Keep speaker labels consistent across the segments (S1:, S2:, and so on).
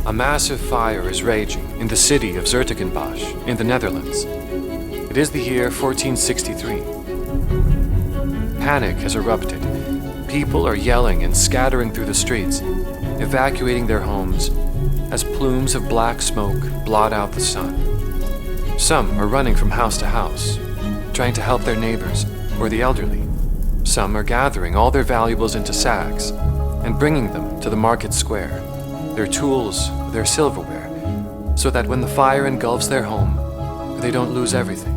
S1: A massive fire is raging in the city of Bosch in the Netherlands. It is the year 1463. Panic has erupted. People are yelling and scattering through the streets, evacuating their homes as plumes of black smoke blot out the sun. Some are running from house to house, trying to help their neighbors or the elderly. Some are gathering all their valuables into sacks and bringing them to the market square, their tools, their silverware, so that when the fire engulfs their home, they don't lose everything.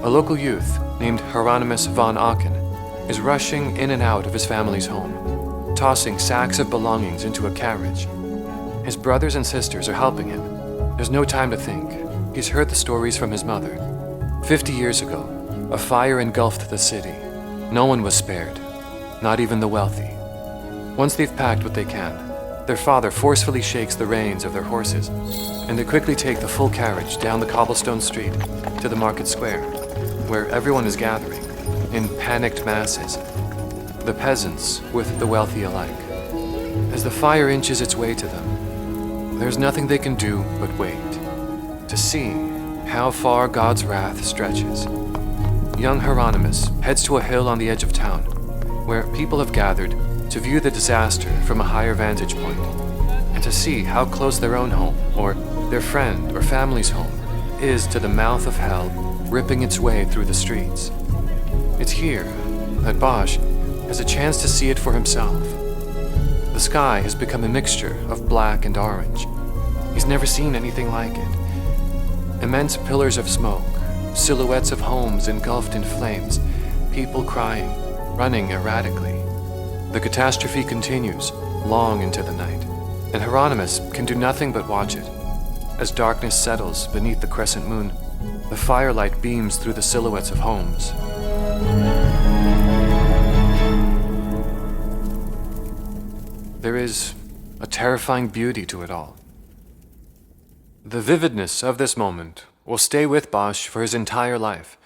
S1: A local youth named Hieronymus von Aachen is rushing in and out of his family's home, tossing sacks of belongings into a carriage. His brothers and sisters are helping him. There's no time to think. He's heard the stories from his mother. 50 years ago, a fire engulfed the city. No one was spared, not even the wealthy. Once they've packed what they can, their father forcefully shakes the reins of their horses, and they quickly take the full carriage down the cobblestone street to the market square, where everyone is gathering, in panicked masses, the peasants with the wealthy alike. As the fire inches its way to them, there's nothing they can do but wait, to see how far God's wrath stretches. Young Hieronymus heads to a hill on the edge of town, where people have gathered to view the disaster from a higher vantage point, and to see how close their own home, or their friend or family's home, is to the mouth of hell ripping its way through the streets. It's here that Bosch has a chance to see it for himself. The sky has become a mixture of black and orange. He's never seen anything like it. Immense pillars of smoke, silhouettes of homes engulfed in flames, people crying, running erratically. The catastrophe continues long into the night, and Hieronymus can do nothing but watch it. As darkness settles beneath the crescent moon, the firelight beams through the silhouettes of homes. There is a terrifying beauty to it all. The vividness of this moment will stay with Bosch for his entire life,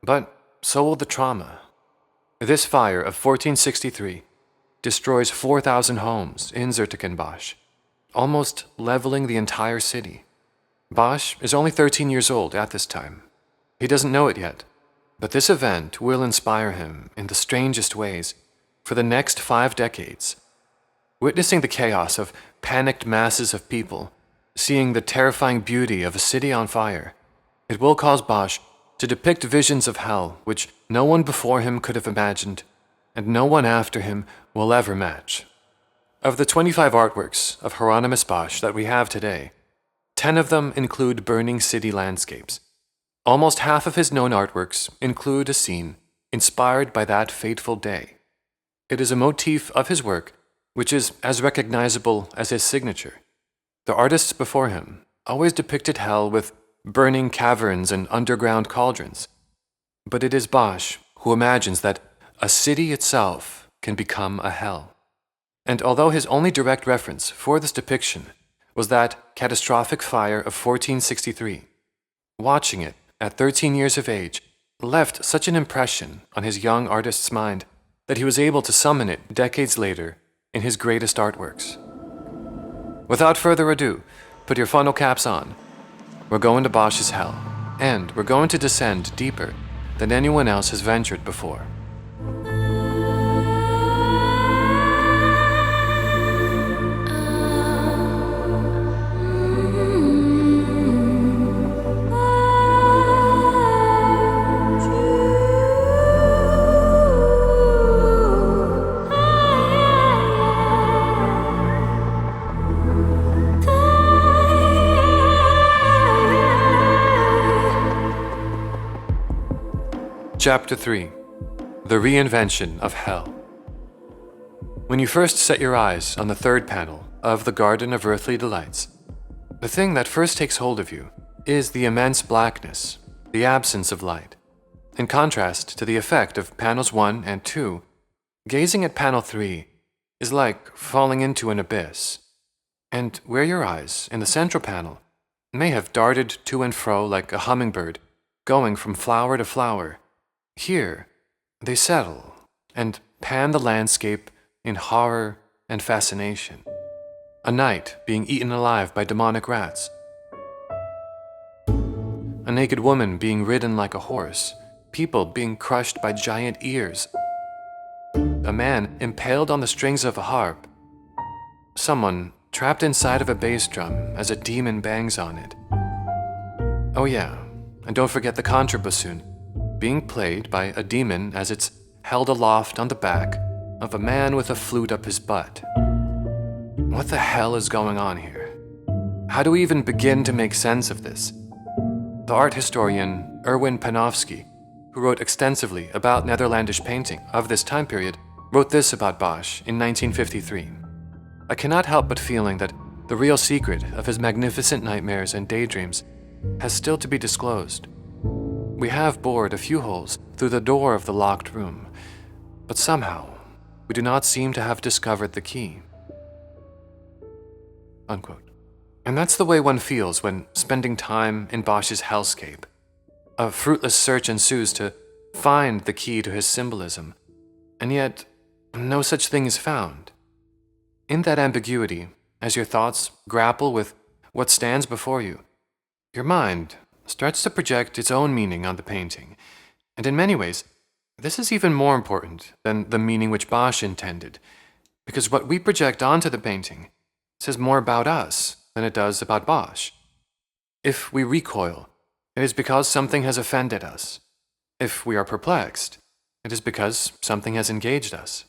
S1: but so will the trauma. This fire of 1463 destroys 4,000 homes in Bosch, almost leveling the entire city. Bosch is only 13 years old at this time. He doesn't know it yet, but this event will inspire him in the strangest ways for the next 5 decades. Witnessing the chaos of panicked masses of people, seeing the terrifying beauty of a city on fire, it will cause Bosch to depict visions of hell which no one before him could have imagined, and no one after him will ever match. Of the 25 artworks of Hieronymus Bosch that we have today, 10 of them include burning city landscapes. Almost half of his known artworks include a scene inspired by that fateful day. It is a motif of his work which is as recognizable as his signature. The artists before him always depicted hell with burning caverns and underground cauldrons. But it is Bosch who imagines that a city itself can become a hell. And although his only direct reference for this depiction was that catastrophic fire of 1463, watching it at 13 years of age left such an impression on his young artist's mind that he was able to summon it decades later in his greatest artworks. Without further ado, put your funnel caps on. We're going to Bosch's hell, and we're going to descend deeper than anyone else has ventured before. Chapter 3. The Reinvention of Hell. When you first set your eyes on the third panel of the Garden of Earthly Delights, the thing that first takes hold of you is the immense blackness, the absence of light. In contrast to the effect of panels 1 and 2, gazing at panel 3 is like falling into an abyss. And where your eyes, in the central panel, may have darted to and fro like a hummingbird, going from flower to flower, here they settle and pan the landscape in horror and fascination. a knight being eaten alive by demonic rats, a naked woman being ridden like a horse, people being crushed by giant ears, a man impaled on the strings of a harp, someone trapped inside of a bass drum as a demon bangs on it. Oh yeah, and don't forget the contrabassoon, being played by a demon as it's held aloft on the back of a man with a flute up his butt. What the hell is going on here? How do we even begin to make sense of this? The art historian Erwin Panofsky, who wrote extensively about Netherlandish painting of this time period, wrote this about Bosch in 1953. I cannot help but feeling that the real secret of his magnificent nightmares and daydreams has still to be disclosed. We have bored a few holes through the door of the locked room, but somehow we do not seem to have discovered the key. Unquote. And that's the way one feels when spending time in Bosch's hellscape. A fruitless search ensues to find the key to his symbolism, and yet no such thing is found. In that ambiguity, as your thoughts grapple with what stands before you, your mind starts to project its own meaning on the painting, and in many ways, this is even more important than the meaning which Bosch intended, because what we project onto the painting says more about us than it does about Bosch. If we recoil, it is because something has offended us. If we are perplexed, it is because something has engaged us.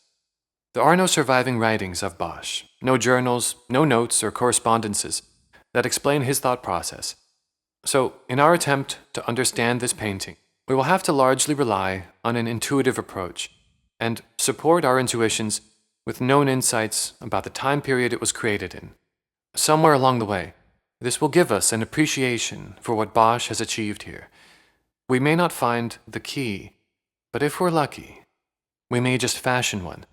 S1: There are no surviving writings of Bosch, no journals, no notes or correspondences that explain his thought process. So, in our attempt to understand this painting, we will have to largely rely on an intuitive approach and support our intuitions with known insights about the time period it was created in. Somewhere along the way, this will give us an appreciation for what Bosch has achieved here. We may not find the key, but if we're lucky, we may just fashion one,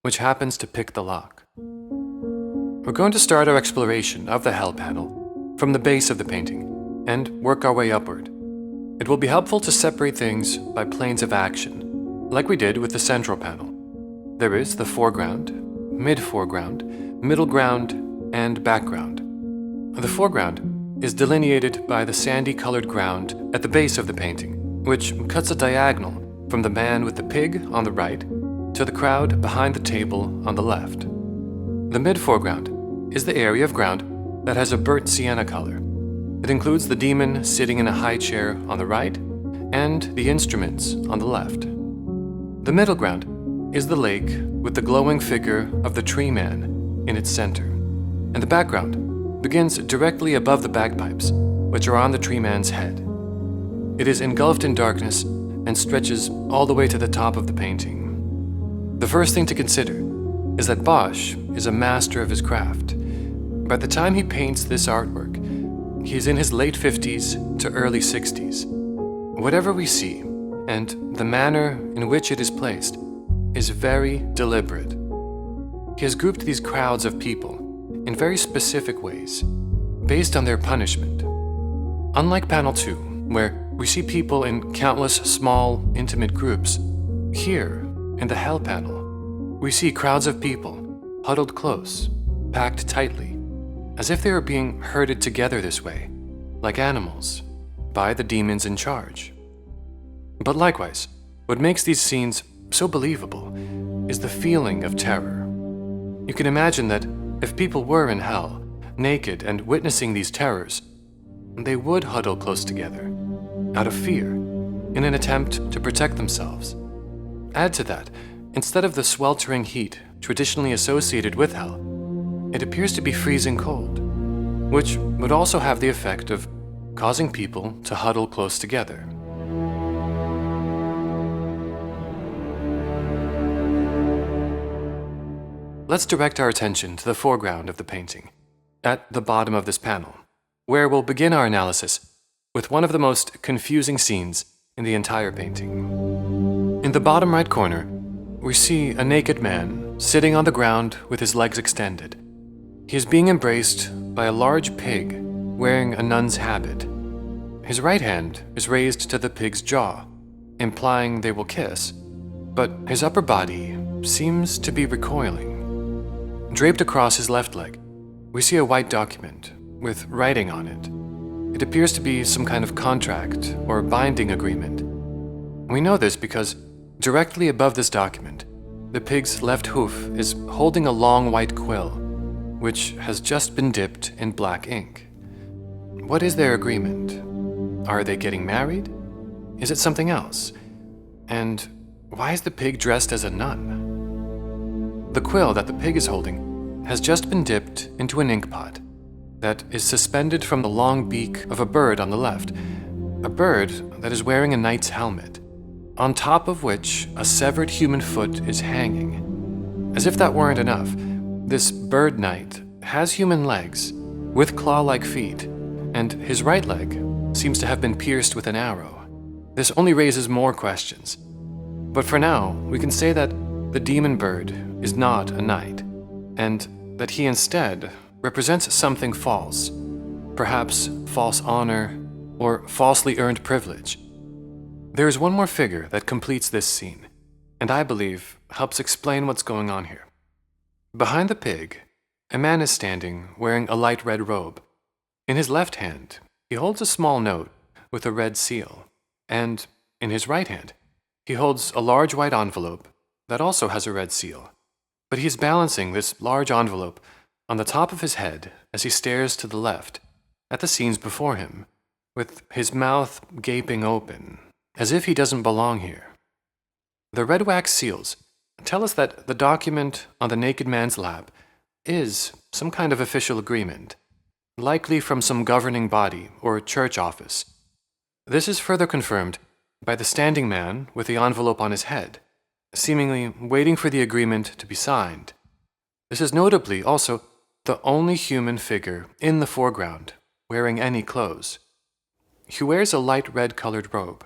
S1: which happens to pick the lock. We're going to start our exploration of the Hell panel from the base of the painting and work our way upward. It will be helpful to separate things by planes of action, like we did with the central panel. There is the foreground, mid-foreground, middle ground, and background. The foreground is delineated by the sandy-colored ground at the base of the painting, which cuts a diagonal from the man with the pig on the right to the crowd behind the table on the left. The mid-foreground is the area of ground that has a burnt sienna color. It includes the demon sitting in a high chair on the right and the instruments on the left. The middle ground is the lake with the glowing figure of the tree man in its center, and the background begins directly above the bagpipes, which are on the tree man's head. It is engulfed in darkness and stretches all the way to the top of the painting. The first thing to consider is that Bosch is a master of his craft. By the time he paints this artwork, he is in his late 50s to early 60s. Whatever we see, and the manner in which it is placed, is very deliberate. He has grouped these crowds of people in very specific ways, based on their punishment. Unlike panel 2, where we see people in countless small, intimate groups, here, in the Hell panel, we see crowds of people huddled close, packed tightly, as if they were being herded together this way, like animals, by the demons in charge. But likewise, what makes these scenes so believable is the feeling of terror. You can imagine that if people were in hell, naked and witnessing these terrors, they would huddle close together, out of fear, in an attempt to protect themselves. Add to that, instead of the sweltering heat traditionally associated with hell, it appears to be freezing cold, which would also have the effect of causing people to huddle close together. Let's direct our attention to the foreground of the painting, at the bottom of this panel, where we'll begin our analysis with one of the most confusing scenes in the entire painting. In the bottom right corner, we see a naked man sitting on the ground with his legs extended. He is being embraced by a large pig wearing a nun's habit. His right hand is raised to the pig's jaw, implying they will kiss, but his upper body seems to be recoiling. Draped across his left leg we see a white document with writing on it. It appears to be some kind of contract or binding agreement. We know this because directly above this document, the pig's left hoof is holding a long white quill, which has just been dipped in black ink. What is their agreement? Are they getting married? Is it something else? And why is the pig dressed as a nun? The quill that the pig is holding has just been dipped into an ink pot that is suspended from the long beak of a bird on the left, a bird that is wearing a knight's helmet, on top of which a severed human foot is hanging. As if that weren't enough, this bird knight has human legs with claw-like feet, and his right leg seems to have been pierced with an arrow. This only raises more questions. But for now, we can say that the demon bird is not a knight, and that he instead represents something false, perhaps false honor or falsely earned privilege. There is one more figure that completes this scene, and I believe helps explain what's going on here. Behind the pig, a man is standing wearing a light red robe. In his left hand, he holds a small note with a red seal, and in his right hand, he holds a large white envelope that also has a red seal. But he is balancing this large envelope on the top of his head as he stares to the left at the scenes before him, with his mouth gaping open, as if he doesn't belong here. The red wax seals tell us that the document on the naked man's lap is some kind of official agreement, likely from some governing body or church office. This is further confirmed by the standing man with the envelope on his head, seemingly waiting for the agreement to be signed. This is notably also the only human figure in the foreground wearing any clothes. He wears a light red-colored robe.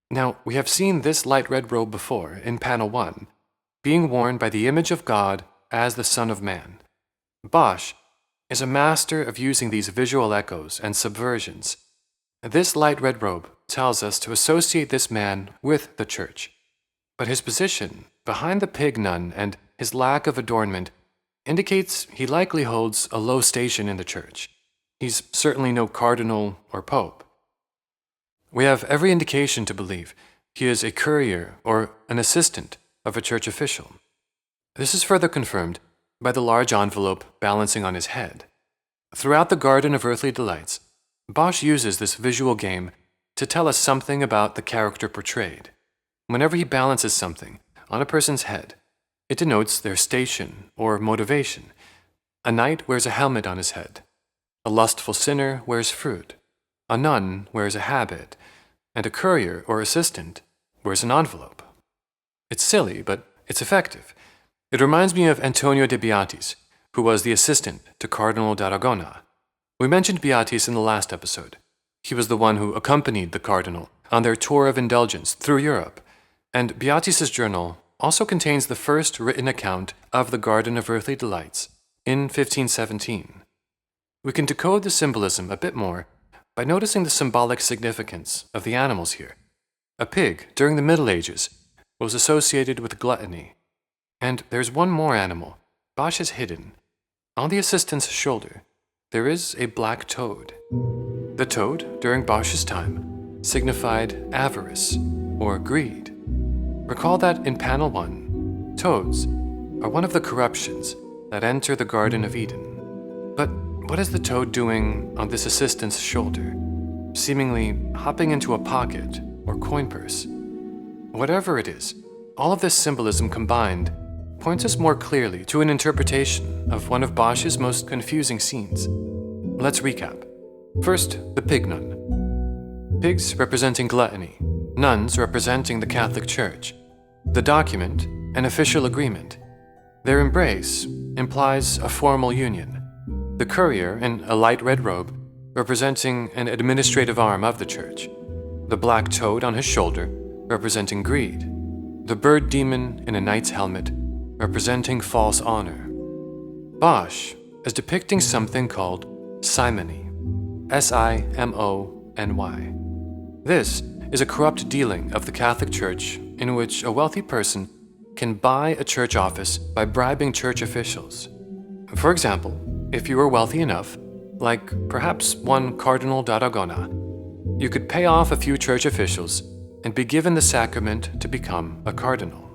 S1: Now, we have seen this light red robe before in panel 1, being worn by the image of God as the Son of Man. Bosch is a master of using these visual echoes and subversions. This light red robe tells us to associate this man with the church, but his position behind the pig nun and his lack of adornment indicates he likely holds a low station in the church. He's certainly no cardinal or pope. We have every indication to believe he is a courier or an assistant of a church official. This is further confirmed by the large envelope balancing on his head. Throughout the Garden of Earthly Delights, Bosch uses this visual game to tell us something about the character portrayed. Whenever he balances something on a person's head, it denotes their station or motivation. A knight wears a helmet on his head. A lustful sinner wears fruit. A nun wears a habit. And a courier or assistant wears an envelope. It's silly, but it's effective. It reminds me of Antonio de Beatis, who was the assistant to Cardinal d'Aragona. We mentioned Beatis in the last episode. He was the one who accompanied the cardinal on their tour of indulgence through Europe, and Beatis's journal also contains the first written account of the Garden of Earthly Delights in 1517. We can decode the symbolism a bit more by noticing the symbolic significance of the animals here. A pig, during the Middle Ages, was associated with gluttony. And there's one more animal Bosch has hidden. On the assistant's shoulder, there is a black toad. The toad, during Bosch's time, signified avarice or greed. Recall that in panel 1, toads are one of the corruptions that enter the Garden of Eden. But what is the toad doing on this assistant's shoulder, seemingly hopping into a pocket or coin purse? Whatever it is, all of this symbolism combined points us more clearly to an interpretation of one of Bosch's most confusing scenes. Let's recap. First, the pig nun. Pigs representing gluttony, nuns representing the Catholic Church. The document, an official agreement. Their embrace implies a formal union. The courier, in a light red robe, representing an administrative arm of the church. The black toad on his shoulder, representing greed. The bird demon in a knight's helmet, representing false honor. Bosch is depicting something called simony. S-I-M-O-N-Y. This is a corrupt dealing of the Catholic Church in which a wealthy person can buy a church office by bribing church officials. For example, if you were wealthy enough, like perhaps one Cardinal d'Aragona, you could pay off a few church officials and be given the sacrament to become a cardinal.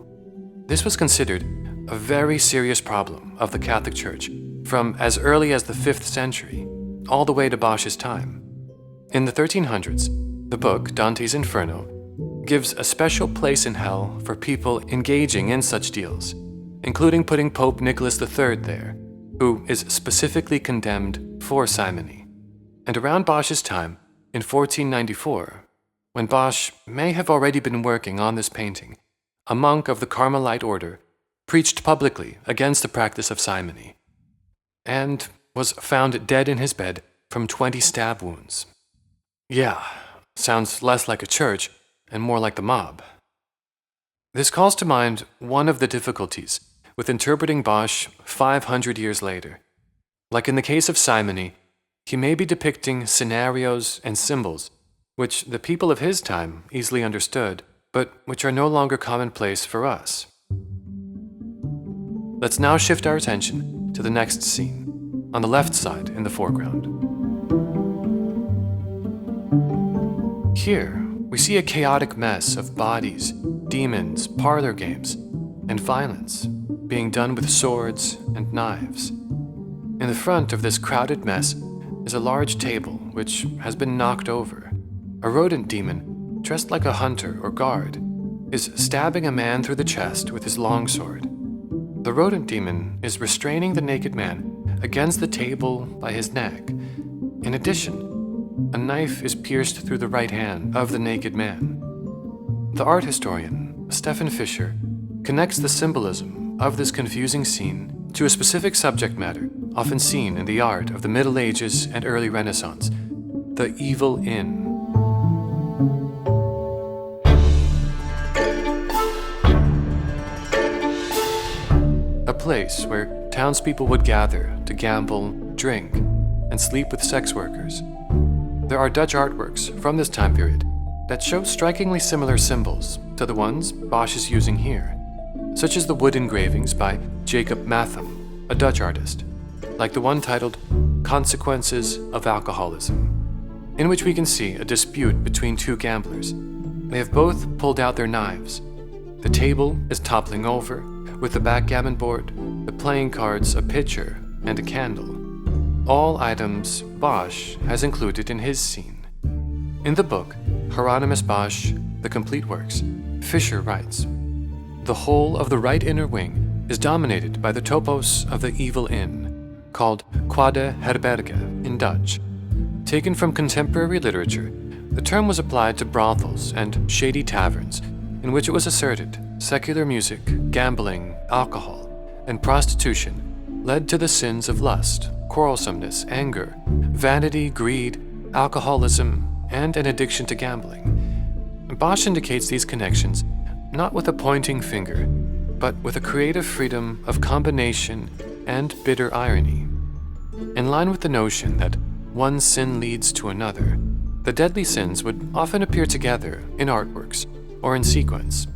S1: This was considered a very serious problem of the Catholic Church from as early as the 5th century, all the way to Bosch's time. In the 1300s, the book Dante's Inferno gives a special place in hell for people engaging in such deals, including putting Pope Nicholas III there, who is specifically condemned for simony. And around Bosch's time, in 1494, when Bosch may have already been working on this painting, a monk of the Carmelite order preached publicly against the practice of simony, and was found dead in his bed from 20 stab wounds. Yeah, sounds less like a church and more like the mob. This calls to mind one of the difficulties with interpreting Bosch 500 years later. Like in the case of simony, he may be depicting scenarios and symbols which the people of his time easily understood, but which are no longer commonplace for us. Let's now shift our attention to the next scene, on the left side in the foreground. Here, we see a chaotic mess of bodies, demons, parlor games, and violence being done with swords and knives. In the front of this crowded mess is a large table which has been knocked over. A rodent demon, dressed like a hunter or guard, is stabbing a man through the chest with his longsword. The rodent demon is restraining the naked man against the table by his neck. In addition, a knife is pierced through the right hand of the naked man. The art historian, Stefan Fischer, connects the symbolism of this confusing scene to a specific subject matter often seen in the art of the Middle Ages and early Renaissance, the evil inn. A place where townspeople would gather to gamble, drink, and sleep with sex workers. There are Dutch artworks from this time period that show strikingly similar symbols to the ones Bosch is using here, such as the wood engravings by Jacob Matham, a Dutch artist, like the one titled Consequences of Alcoholism, in which we can see a dispute between two gamblers. They have both pulled out their knives. The table is toppling over, with the backgammon board, the playing cards, a pitcher, and a candle. All items Bosch has included in his scene. In the book, Hieronymus Bosch, The Complete Works, Fischer writes, "The whole of the right inner wing is dominated by the topos of the evil inn, called Kwade Herberge in Dutch. Taken from contemporary literature, the term was applied to brothels and shady taverns, in which it was asserted secular music, gambling, alcohol, and prostitution led to the sins of lust, quarrelsomeness, anger, vanity, greed, alcoholism, and an addiction to gambling." Bosch indicates these connections not with a pointing finger, but with a creative freedom of combination and bitter irony. In line with the notion that one sin leads to another, the deadly sins would often appear together in artworks or in sequence.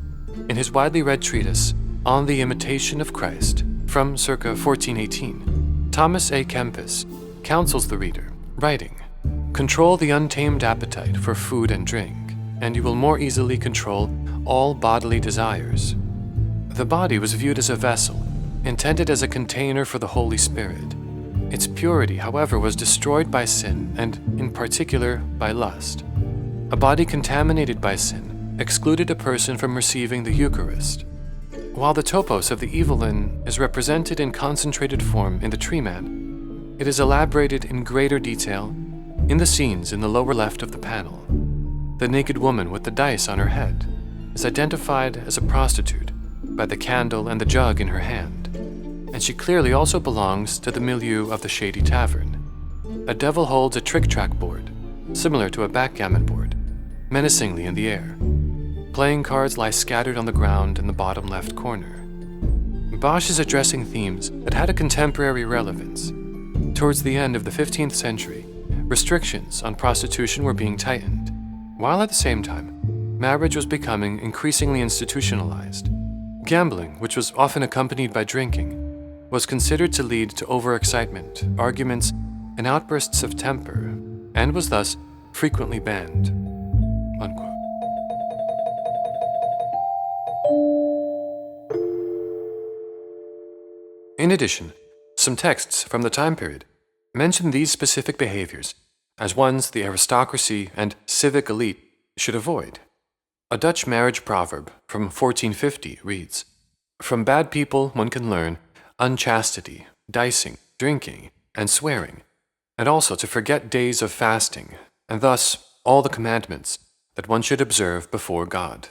S1: In his widely read treatise On the Imitation of Christ, from circa 1418, Thomas A. Kempis counsels the reader, writing, "Control the untamed appetite for food and drink, and you will more easily control all bodily desires." The body was viewed as a vessel, intended as a container for the Holy Spirit. Its purity, however, was destroyed by sin, and in particular by lust. A body contaminated by sin excluded a person from receiving the Eucharist. While the topos of the evil inn is represented in concentrated form in the Tree Man, it is elaborated in greater detail in the scenes in the lower left of the panel. The naked woman with the dice on her head is identified as a prostitute by the candle and the jug in her hand, and she clearly also belongs to the milieu of the shady tavern. A devil holds a trick-track board, similar to a backgammon board, menacingly in the air. Playing cards lie scattered on the ground in the bottom left corner. Bosch is addressing themes that had a contemporary relevance. Towards the end of the 15th century, restrictions on prostitution were being tightened, while at the same time, marriage was becoming increasingly institutionalized. Gambling, which was often accompanied by drinking, was considered to lead to overexcitement, arguments, and outbursts of temper, and was thus frequently banned." Unquote. In addition, some texts from the time period mention these specific behaviors as ones the aristocracy and civic elite should avoid. A Dutch marriage proverb from 1450 reads, "From bad people one can learn unchastity, dicing, drinking, and swearing, and also to forget days of fasting, and thus all the commandments that one should observe before God."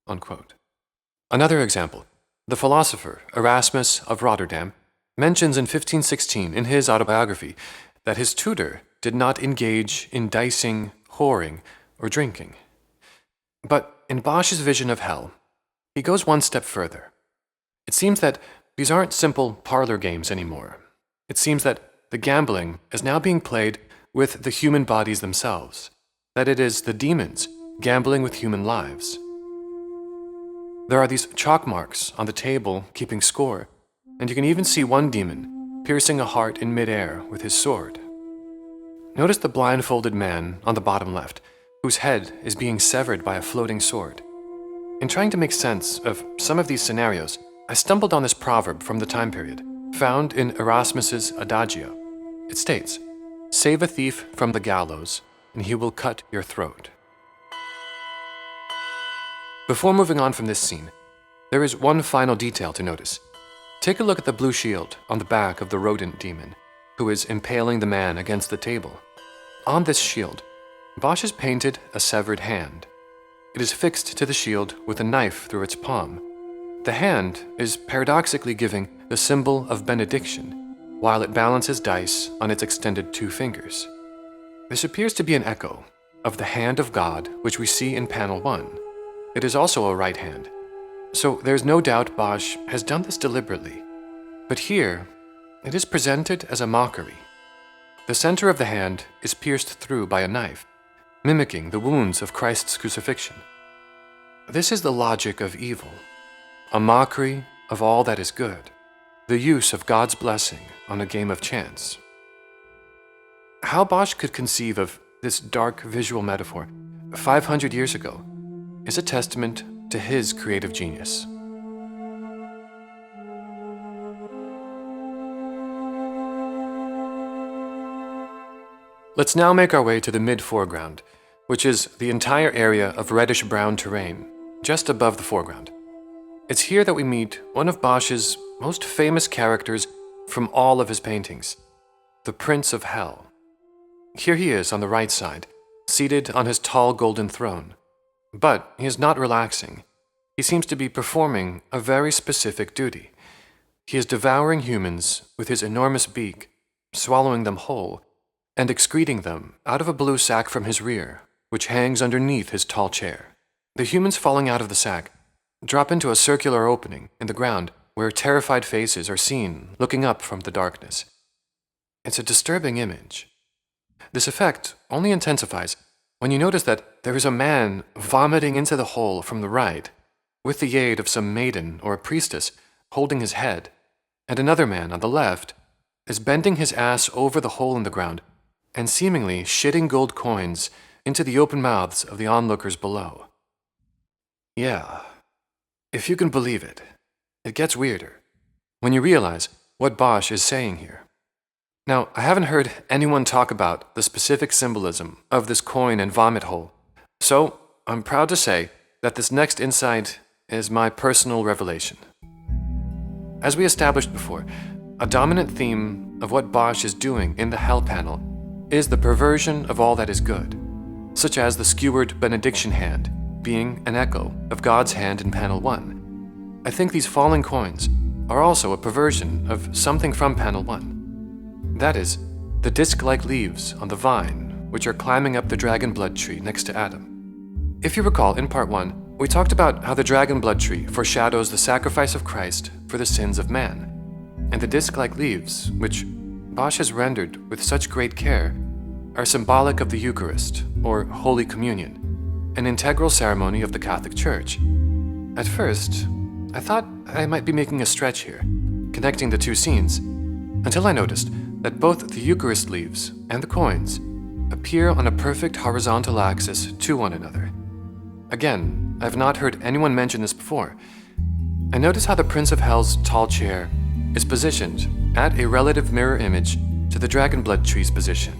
S1: Unquote. Another example, the philosopher Erasmus of Rotterdam mentions in 1516 in his autobiography that his tutor did not engage in dicing, whoring, or drinking. But in Bosch's vision of hell, he goes one step further. It seems that these aren't simple parlor games anymore. It seems that the gambling is now being played with the human bodies themselves, that it is the demons gambling with human lives. There are these chalk marks on the table keeping score, and you can even see one demon piercing a heart in midair with his sword. Notice the blindfolded man on the bottom left, whose head is being severed by a floating sword. In trying to make sense of some of these scenarios, I stumbled on this proverb from the time period, found in Erasmus's Adagio. It states, "Save a thief from the gallows, and he will cut your throat." Before moving on from this scene, there is one final detail to notice. Take a look at the blue shield on the back of the rodent demon, who is impaling the man against the table. On this shield, Bosch has painted a severed hand. It is fixed to the shield with a knife through its palm. The hand is paradoxically giving the symbol of benediction, while it balances dice on its extended two fingers. This appears to be an echo of the hand of God which we see in panel 1. It is also a right hand, so there's no doubt Bosch has done this deliberately. But here, it is presented as a mockery. The center of the hand is pierced through by a knife, mimicking the wounds of Christ's crucifixion. This is the logic of evil, a mockery of all that is good, the use of God's blessing on a game of chance. How Bosch could conceive of this dark visual metaphor 500 years ago is a testament to his creative genius. Let's now make our way to the mid-foreground, which is the entire area of reddish-brown terrain, just above the foreground. It's here that we meet one of Bosch's most famous characters from all of his paintings, the Prince of Hell. Here he is on the right side, seated on his tall golden throne. But he is not relaxing. He seems to be performing a very specific duty. He is devouring humans with his enormous beak, swallowing them whole, and excreting them out of a blue sack from his rear, which hangs underneath his tall chair. The humans falling out of the sack drop into a circular opening in the ground where terrified faces are seen looking up from the darkness. It's a disturbing image. This effect only intensifies when you notice that there is a man vomiting into the hole from the right, with the aid of some maiden or a priestess holding his head, and another man on the left is bending his ass over the hole in the ground and seemingly shitting gold coins into the open mouths of the onlookers below. Yeah, if you can believe it, it gets weirder when you realize what Bosch is saying here. Now, I haven't heard anyone talk about the specific symbolism of this coin and vomit hole, so I'm proud to say that this next insight is my personal revelation. As we established before, a dominant theme of what Bosch is doing in the Hell panel is the perversion of all that is good, such as the skewered benediction hand being an echo of God's hand in panel 1. I think these falling coins are also a perversion of something from panel 1. That is, the disc-like leaves on the vine, which are climbing up the dragon blood tree next to Adam. If you recall, in part 1, we talked about how the dragon blood tree foreshadows the sacrifice of Christ for the sins of man, and the disc-like leaves, which Bosch has rendered with such great care, are symbolic of the Eucharist, or Holy Communion, an integral ceremony of the Catholic Church. At first, I thought I might be making a stretch here, connecting the two scenes, until I noticed that both the Eucharist leaves and the coins appear on a perfect horizontal axis to one another. Again, I have not heard anyone mention this before. And notice how the Prince of Hell's tall chair is positioned at a relative mirror image to the dragon blood tree's position.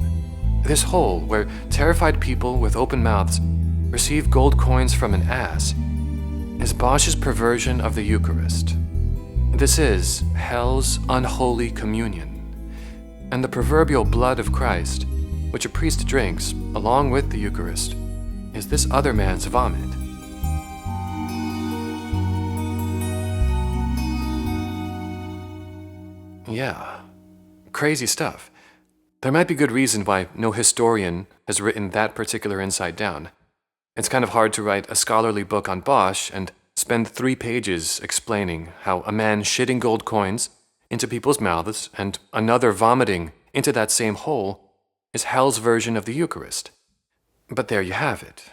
S1: This hole, where terrified people with open mouths receive gold coins from an ass, is Bosch's perversion of the Eucharist. This is hell's unholy communion, and the proverbial blood of Christ, which a priest drinks along with the Eucharist, is this other man's vomit. Yeah, crazy stuff. There might be good reason why no historian has written that particular insight down. It's kind of hard to write a scholarly book on Bosch and spend 3 pages explaining how a man shitting gold coins into people's mouths and another vomiting into that same hole is hell's version of the Eucharist. But there you have it.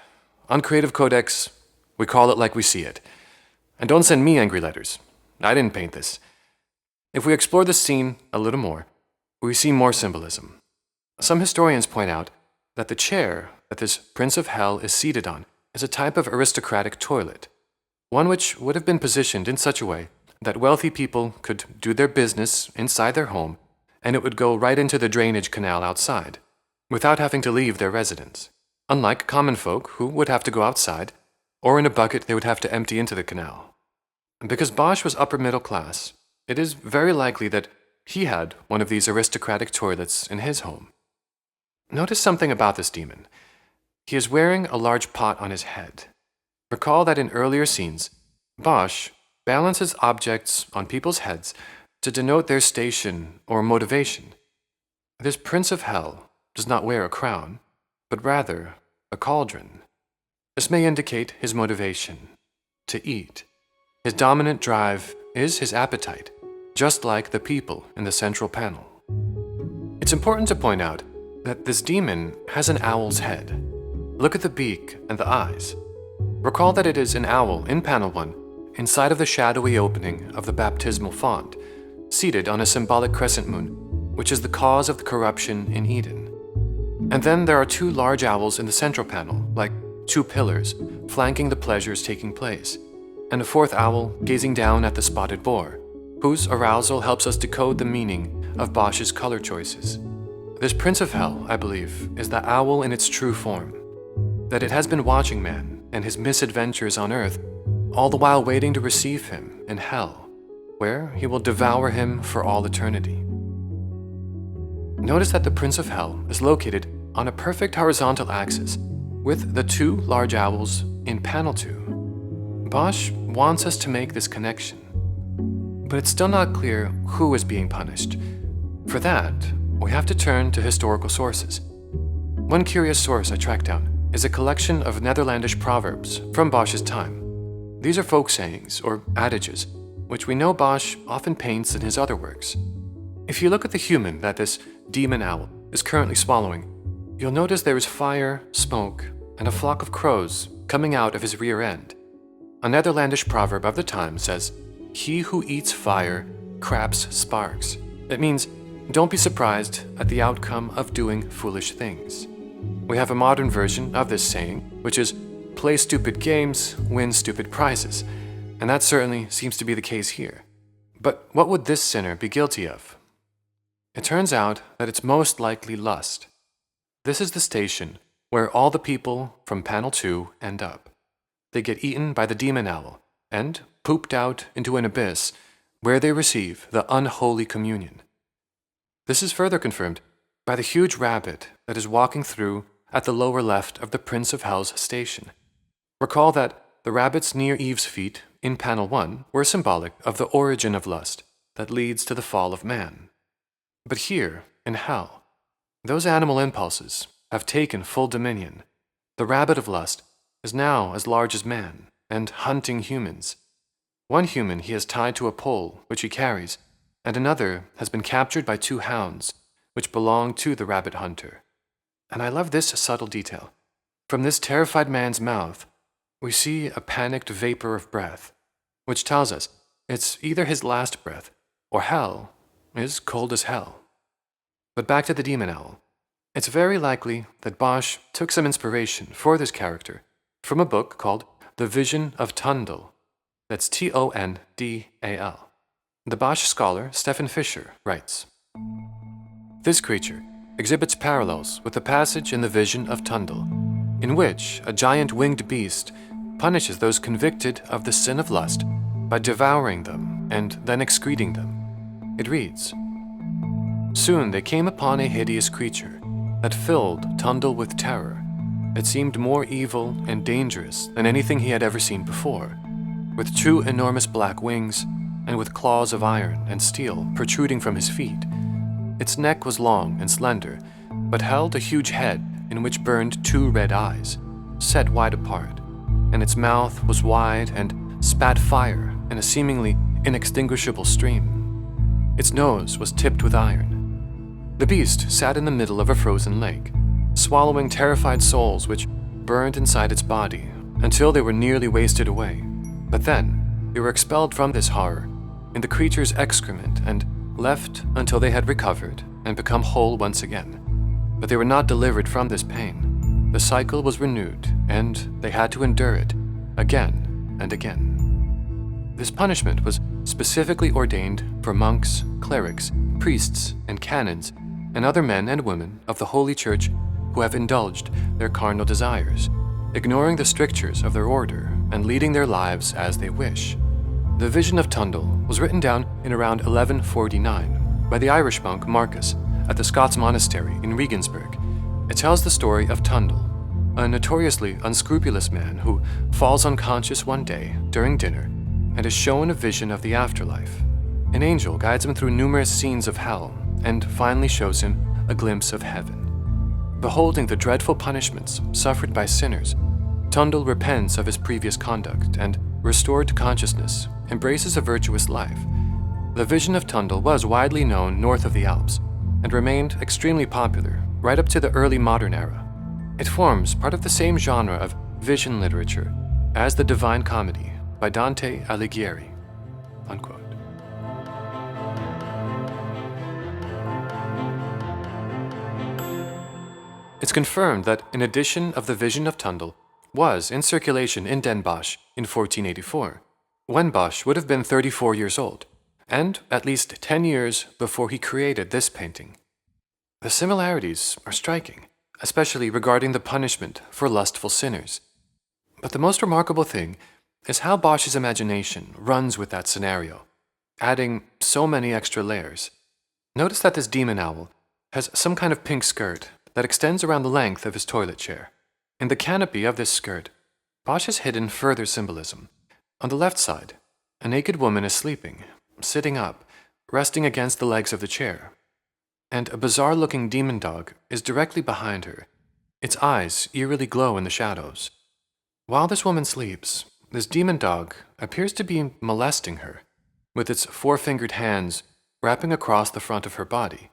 S1: On Creative Codex, we call it like we see it. And don't send me angry letters. I didn't paint this. If we explore this scene a little more, we see more symbolism. Some historians point out that the chair that this Prince of Hell is seated on is a type of aristocratic toilet, one which would have been positioned in such a way that wealthy people could do their business inside their home, and it would go right into the drainage canal outside, without having to leave their residence, unlike common folk who would have to go outside, or in a bucket they would have to empty into the canal. Because Bosch was upper middle class, it is very likely that he had one of these aristocratic toilets in his home. Notice something about this demon. He is wearing a large pot on his head. Recall that in earlier scenes, Bosch balances objects on people's heads to denote their station or motivation. This Prince of Hell does not wear a crown, but rather a cauldron. This may indicate his motivation, to eat. His dominant drive is his appetite, just like the people in the central panel. It's important to point out that this demon has an owl's head. Look at the beak and the eyes. Recall that it is an owl in panel 1, inside of the shadowy opening of the baptismal font, seated on a symbolic crescent moon, which is the cause of the corruption in Eden. And then there are 2 large owls in the central panel, like 2 pillars, flanking the pleasures taking place, and a 4th owl gazing down at the spotted boar, whose arousal helps us decode the meaning of Bosch's color choices. This Prince of Hell, I believe, is the owl in its true form, that it has been watching man and his misadventures on earth, all the while waiting to receive him in hell, where he will devour him for all eternity. Notice that the Prince of Hell is located on a perfect horizontal axis, with the 2 large owls in panel 2. Bosch wants us to make this connection. But it's still not clear who is being punished. For that, we have to turn to historical sources. One curious source I tracked down is a collection of Netherlandish proverbs from Bosch's time. These are folk sayings, or adages, which we know Bosch often paints in his other works. If you look at the human that this demon owl is currently swallowing, you'll notice there is fire, smoke, and a flock of crows coming out of his rear end. A Netherlandish proverb of the time says, "He who eats fire craps sparks." It means, don't be surprised at the outcome of doing foolish things. We have a modern version of this saying, which is, play stupid games, win stupid prizes. And that certainly seems to be the case here. But what would this sinner be guilty of? It turns out that it's most likely lust. This is the station where all the people from panel 2 end up. They get eaten by the demon owl and pooped out into an abyss where they receive the unholy communion. This is further confirmed by the huge rabbit that is walking through at the lower left of the Prince of Hell's station. Recall that the rabbits near Eve's feet in panel 1 were symbolic of the origin of lust that leads to the fall of man. But here, in hell, those animal impulses have taken full dominion. The rabbit of lust is now as large as man and hunting humans. One human he has tied to a pole which he carries, and another has been captured by 2 hounds which belong to the rabbit hunter. And I love this subtle detail. From this terrified man's mouth, we see a panicked vapor of breath, which tells us it's either his last breath or hell is cold as hell. But back to the demon owl. It's very likely that Bosch took some inspiration for this character from a book called The Vision of Tundle. That's Tondal. The Bosch scholar Stefan Fischer writes, "This creature exhibits parallels with the passage in the Vision of Tundle, in which a giant winged beast punishes those convicted of the sin of lust by devouring them and then excreting them. It reads, 'Soon they came upon a hideous creature that filled Tundle with terror. It seemed more evil and dangerous than anything he had ever seen before, with two enormous black wings and with claws of iron and steel protruding from his feet. Its neck was long and slender, but held a huge head in which burned two red eyes, set wide apart, and its mouth was wide and spat fire in a seemingly inextinguishable stream. Its nose was tipped with iron. The beast sat in the middle of a frozen lake, swallowing terrified souls which burned inside its body until they were nearly wasted away. But then they were expelled from this horror in the creature's excrement and left until they had recovered and become whole once again. But they were not delivered from this pain. The cycle was renewed, and they had to endure it again and again. This punishment was specifically ordained for monks, clerics, priests, and canons, and other men and women of the Holy Church who have indulged their carnal desires, ignoring the strictures of their order and leading their lives as they wish. The Vision of Tundle was written down in around 1149 by the Irish monk Marcus at the Scots monastery in Regensburg. It tells the story of Tundle, a notoriously unscrupulous man who falls unconscious one day during dinner and is shown a vision of the afterlife. An angel guides him through numerous scenes of hell and finally shows him a glimpse of heaven. Beholding the dreadful punishments suffered by sinners, Tundle repents of his previous conduct and, restored to consciousness, embraces a virtuous life. The Vision of Tundle was widely known north of the Alps and remained extremely popular right up to the early modern era. It forms part of the same genre of vision literature as the Divine Comedy by Dante Alighieri." Unquote. It's confirmed that an edition of the Vision of Tundle was in circulation in Den Bosch in 1484, when Bosch would have been 34 years old, and at least 10 years before he created this painting. The similarities are striking, especially regarding the punishment for lustful sinners. But the most remarkable thing is how Bosch's imagination runs with that scenario, adding so many extra layers. Notice that this demon owl has some kind of pink skirt that extends around the length of his toilet chair. In the canopy of this skirt, Bosch has hidden further symbolism. On the left side, a naked woman is sleeping, sitting up, resting against the legs of the chair. And a bizarre-looking demon dog is directly behind her. Its eyes eerily glow in the shadows. While this woman sleeps, this demon dog appears to be molesting her, with its four-fingered hands wrapping across the front of her body.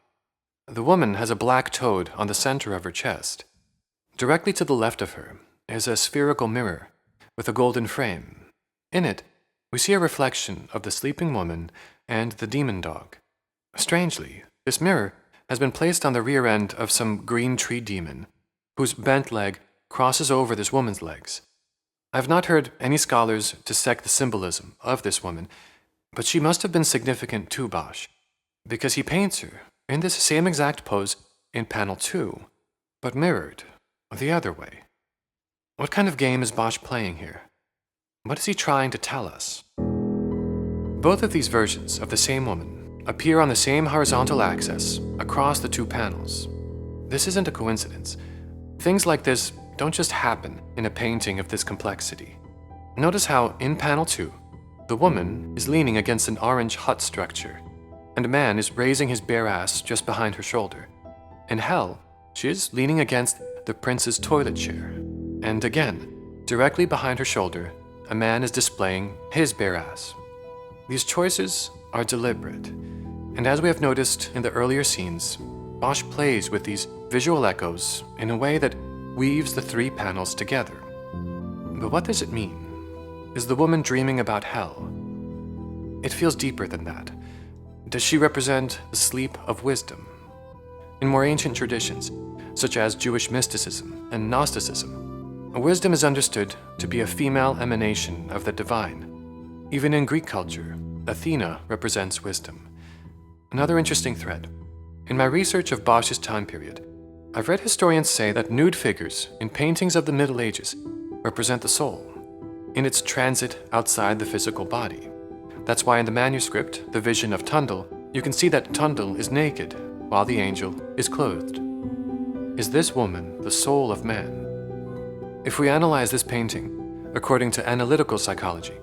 S1: The woman has a black toad on the center of her chest. Directly to the left of her is a spherical mirror with a golden frame. In it, we see a reflection of the sleeping woman and the demon dog. Strangely, this mirror has been placed on the rear end of some green tree demon, whose bent leg crosses over this woman's legs. I have not heard any scholars dissect the symbolism of this woman, but she must have been significant to Bosch, because he paints her in this same exact pose in panel 2, but mirrored the other way. What kind of game is Bosch playing here? What is he trying to tell us? Both of these versions of the same woman appear on the same horizontal axis across the two panels. This isn't a coincidence. Things like this don't just happen in a painting of this complexity. Notice how, in panel 2, the woman is leaning against an orange hut structure, and a man is raising his bare ass just behind her shoulder. In hell, she is leaning against the prince's toilet chair, and again, directly behind her shoulder, a man is displaying his bare ass. These choices are deliberate, and as we have noticed in the earlier scenes, Bosch plays with these visual echoes in a way that weaves the three panels together. But what does it mean? Is the woman dreaming about hell? It feels deeper than that. Does she represent the sleep of wisdom? In more ancient traditions, such as Jewish mysticism and Gnosticism, wisdom is understood to be a female emanation of the divine. Even in Greek culture, Athena represents wisdom. Another interesting thread. In my research of Bosch's time period, I've read historians say that nude figures in paintings of the Middle Ages represent the soul, in its transit outside the physical body. That's why in the manuscript, The Vision of Tundle, you can see that Tundle is naked while the angel is clothed. Is this woman the soul of man? If we analyze this painting, according to analytical psychology,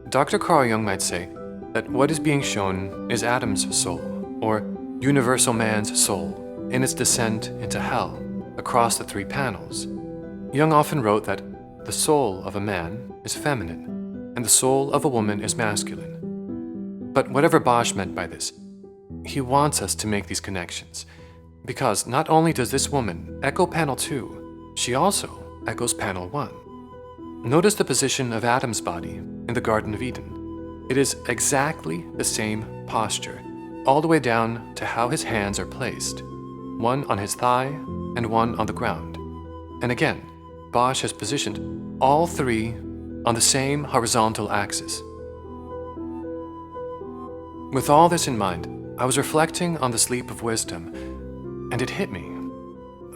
S1: Dr. Carl Jung might say that what is being shown is Adam's soul, or universal man's soul, in its descent into hell across the three panels. Jung often wrote that the soul of a man is feminine, and the soul of a woman is masculine. But whatever Bosch meant by this, he wants us to make these connections, because not only does this woman echo panel 2, she also echoes panel 1. Notice the position of Adam's body in the Garden of Eden. It is exactly the same posture, all the way down to how his hands are placed, one on his thigh and one on the ground. And again, Bosch has positioned all three on the same horizontal axis. With all this in mind, I was reflecting on the sleep of wisdom, and it hit me.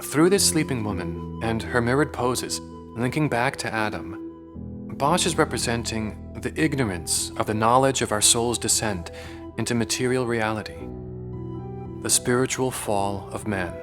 S1: Through this sleeping woman and her mirrored poses, linking back to Adam, Bosch is representing the ignorance of the knowledge of our soul's descent into material reality, the spiritual fall of man.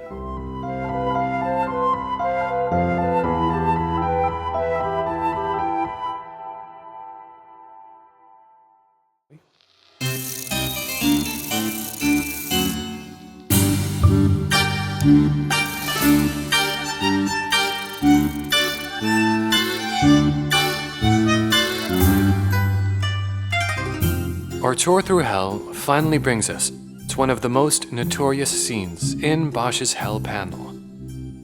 S1: Our tour through hell finally brings us to one of the most notorious scenes in Bosch's Hell panel,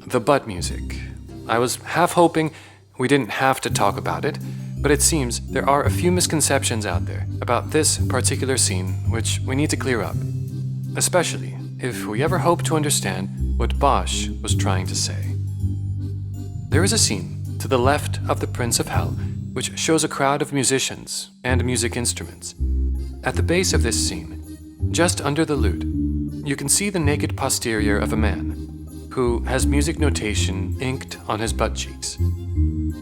S1: the butt music. I was half hoping we didn't have to talk about it, but it seems there are a few misconceptions out there about this particular scene which we need to clear up, especially if we ever hope to understand what Bosch was trying to say. There is a scene to the left of the Prince of Hell which shows a crowd of musicians and music instruments. At the base of this scene, just under the lute, you can see the naked posterior of a man who has music notation inked on his butt cheeks.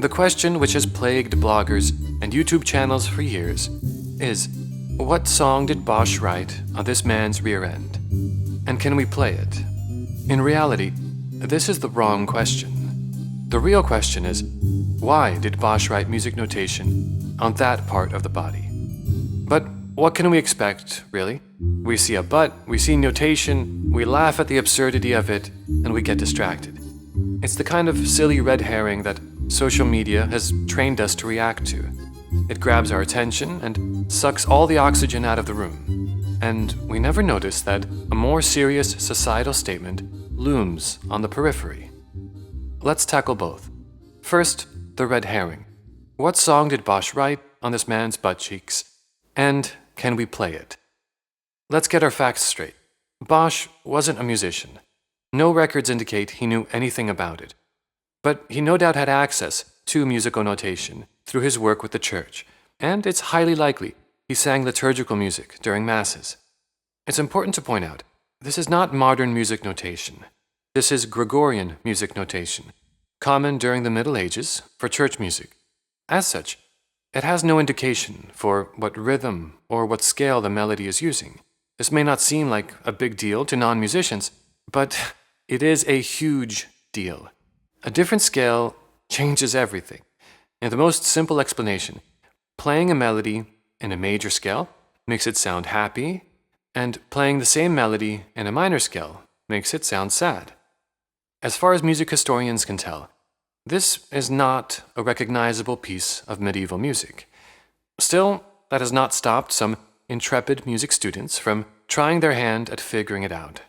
S1: The question which has plagued bloggers and YouTube channels for years is, what song did Bosch write on this man's rear end? And can we play it? In reality, this is the wrong question. The real question is, why did Bosch write music notation on that part of the body? But what can we expect, really? We see a butt, we see notation, we laugh at the absurdity of it, and we get distracted. It's the kind of silly red herring that social media has trained us to react to. It grabs our attention and sucks all the oxygen out of the room. And we never notice that a more serious societal statement looms on the periphery. Let's tackle both. First, the red herring. What song did Bosch write on this man's butt cheeks? And can we play it? Let's get our facts straight. Bosch wasn't a musician. No records indicate he knew anything about it. But he no doubt had access to musical notation through his work with the church, and it's highly likely he sang liturgical music during masses. It's important to point out, this is not modern music notation. This is Gregorian music notation, common during the Middle Ages for church music. As such, it has no indication for what rhythm or what scale the melody is using. This may not seem like a big deal to non-musicians, but it is a huge deal. A different scale changes everything. In the most simple explanation, playing a melody in a major scale makes it sound happy, and playing the same melody in a minor scale makes it sound sad. As far as music historians can tell, this is not a recognizable piece of medieval music. Still, that has not stopped some intrepid music students from trying their hand at figuring it out.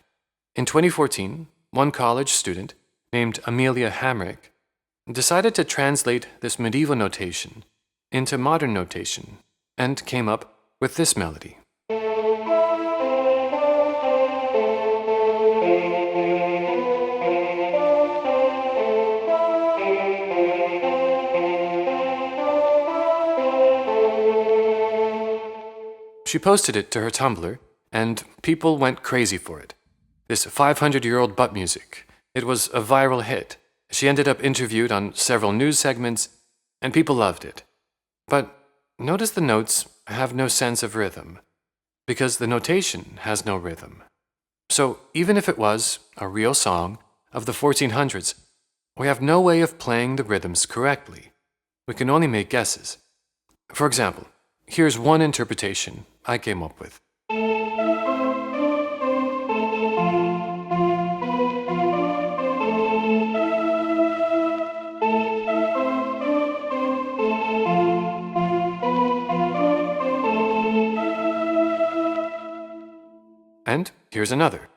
S1: In 2014, one college student, named Amelia Hamrick, decided to translate this medieval notation into modern notation and came up with this melody. she posted it to her Tumblr, and people went crazy for it. This 500-year-old butt music. It was a viral hit. She ended up interviewed on several news segments, and people loved it. But notice the notes have no sense of rhythm, because the notation has no rhythm. So even if it was a real song of the 1400s, we have no way of playing the rhythms correctly. We can only make guesses. For example, here's one interpretation I came up with. And here's another.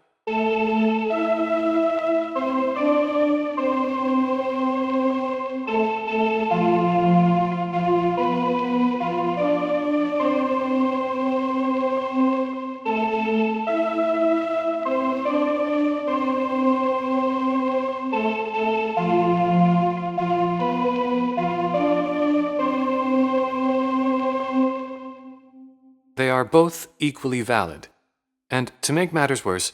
S1: They are both equally valid. And to make matters worse,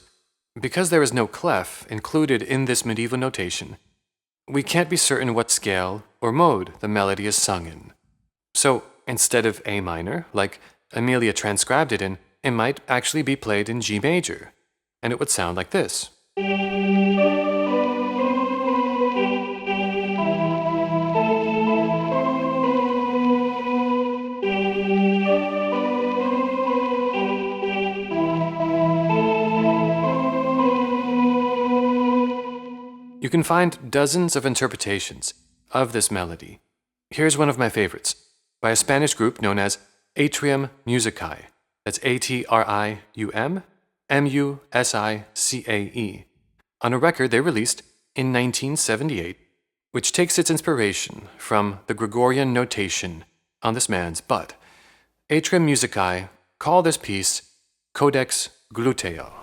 S1: because there is no clef included in this medieval notation, we can't be certain what scale or mode the melody is sung in. So instead of A minor, like Amelia transcribed it in, it might actually be played in G major, and it would sound like this. You can find dozens of interpretations of this melody. Here's one of my favorites, by a Spanish group known as Atrium Musicae. That's A-T-R-I-U-M, M-U-S-I-C-A-E, on a record they released in 1978, which takes its inspiration from the Gregorian notation on this man's butt. Atrium Musicae call this piece Codex Gluteo.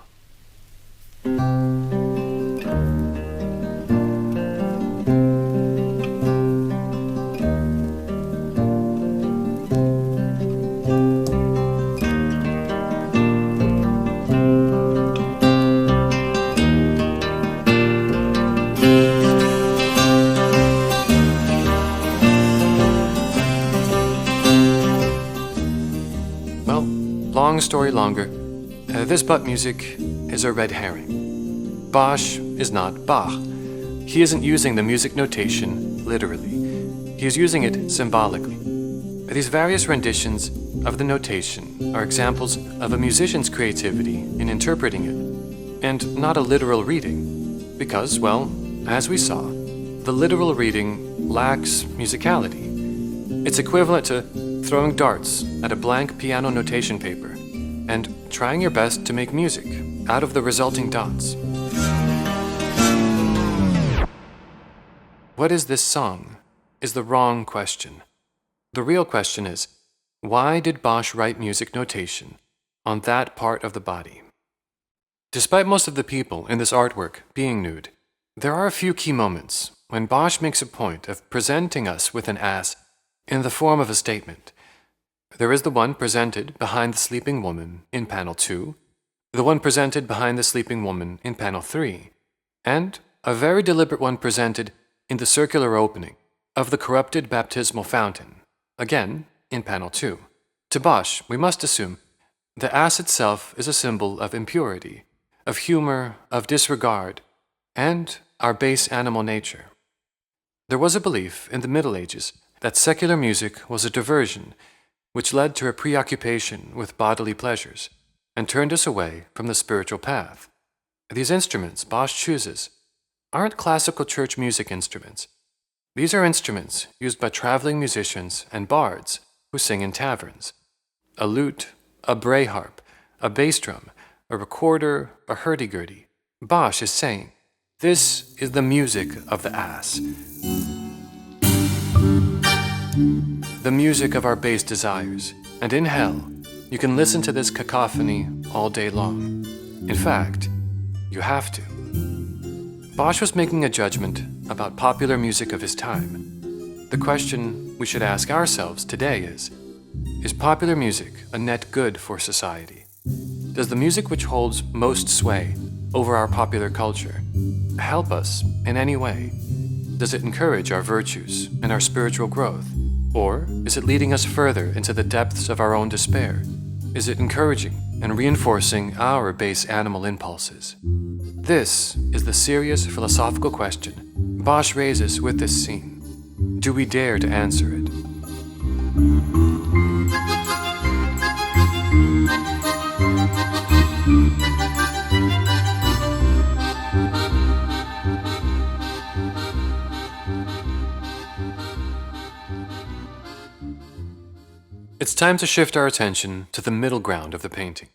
S1: Long story longer, this butt music is a red herring. Bosch is not Bach. He isn't using the music notation literally. He is using it symbolically. These various renditions of the notation are examples of a musician's creativity in interpreting it, and not a literal reading, because, well, as we saw, the literal reading lacks musicality. It's equivalent to throwing darts at a blank piano notation paper and trying your best to make music out of the resulting dots. What is this song? Is the wrong question. The real question is, why did Bosch write music notation on that part of the body? Despite most of the people in this artwork being nude, there are a few key moments when Bosch makes a point of presenting us with an ass in the form of a statement. There is the one presented behind the sleeping woman in panel 2, the one presented behind the sleeping woman in panel 3, and a very deliberate one presented in the circular opening of the corrupted baptismal fountain, again in panel 2. To Bosch, we must assume the ass itself is a symbol of impurity, of humor, of disregard, and our base animal nature. There was a belief in the Middle Ages that secular music was a diversion, which led to a preoccupation with bodily pleasures and turned us away from the spiritual path. These instruments Bosch chooses aren't classical church music instruments. These are instruments used by traveling musicians and bards who sing in taverns. A lute, a bray harp, a bass drum, a recorder, a hurdy-gurdy. Bosch is saying, this is the music of the ass. The music of our base desires, and in hell, you can listen to this cacophony all day long. In fact, you have to. Bosch was making a judgment about popular music of his time. The question we should ask ourselves today is, Is popular music a net good for society? Does the music which holds most sway over our popular culture help us in any way? Does it encourage our virtues and our spiritual growth? Or is it leading us further into the depths of our own despair? Is it encouraging and reinforcing our base animal impulses? This is the serious philosophical question Bosch raises with this scene. Do we dare to answer it? It's time to shift our attention to the middle ground of the painting.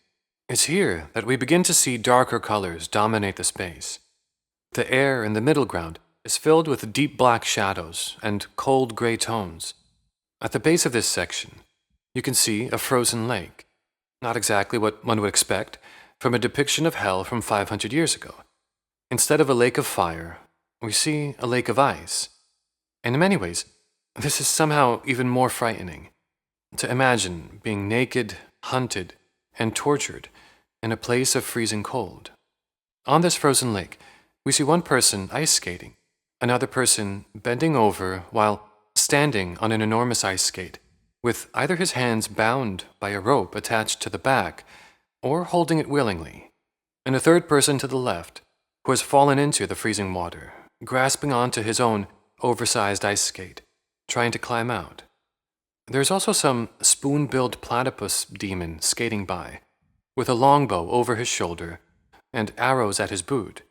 S1: It's here that we begin to see darker colors dominate the space. The air in the middle ground is filled with deep black shadows and cold gray tones. At the base of this section, you can see a frozen lake. Not exactly what one would expect from a depiction of hell from 500 years ago. Instead of a lake of fire, we see a lake of ice. And in many ways, this is somehow even more frightening. To imagine being naked, hunted, and tortured in a place of freezing cold. On this frozen lake, we see one person ice skating, another person bending over while standing on an enormous ice skate, with either his hands bound by a rope attached to the back or holding it willingly, and a third person to the left who has fallen into the freezing water, grasping onto his own oversized ice skate, trying to climb out. There's also some spoon-billed platypus demon skating by, with a longbow over his shoulder and arrows at his boot.